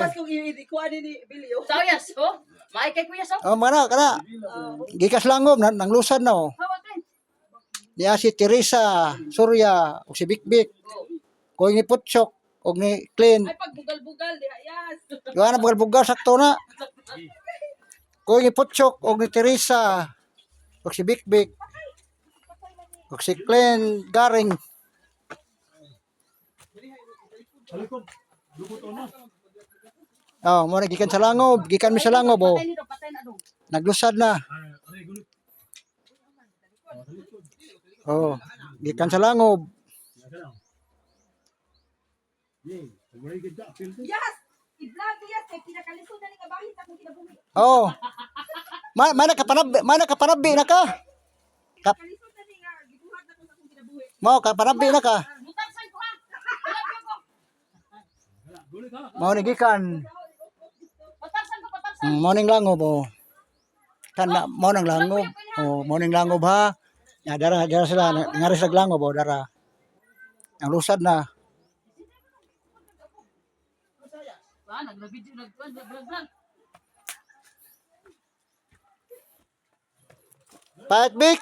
Gawas kong i-kuha ni Bilyo. Sayas, oh. May kay kuya so. Oh, mana kana. Gikas langob nang lusad na oh. Hawakan. Niya si Teresa, Surya, ug si Bikbik. Ko ni Putsok ug ni Clean. Ay pagbugal-bugal diha yas. Gawa na bugal-bugal sakto na. Ko ni Putsok ug ni Teresa ug si Bikbik. Ug si Clean Garing. Oh, mo na gikan sa langob, gikan mi sa langob oh. Patay na dong. Naglusad na. Oh, gikan sa langob. Yes. I-vlog yas kay pinakalisod na ni nga bahit akong kinabuhi. Oh. Mana kapanabi na ka. Kalisod na ni nga gibuhat na ko sa akong kinabuhi. Mo kapanabi na ka. Butang say ko ha. Mo ni gikan. Patarsan ko, patarsan. Morning langob oh. Kana mo nang langob. Oh, morning langob ha. Ya dara sila ngari sa langob oh dara. Ang lusad na. Ba, nag-video nag-vlog. Pat Bik.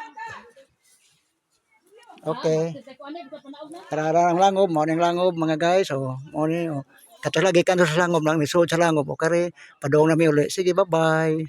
Okay. Tara ang langob, morning langob mga guys. Oh, morning oh. Kato lagi kan sa langob nang nisod sa langob o kare padong na mi uli. Sige, bye-bye.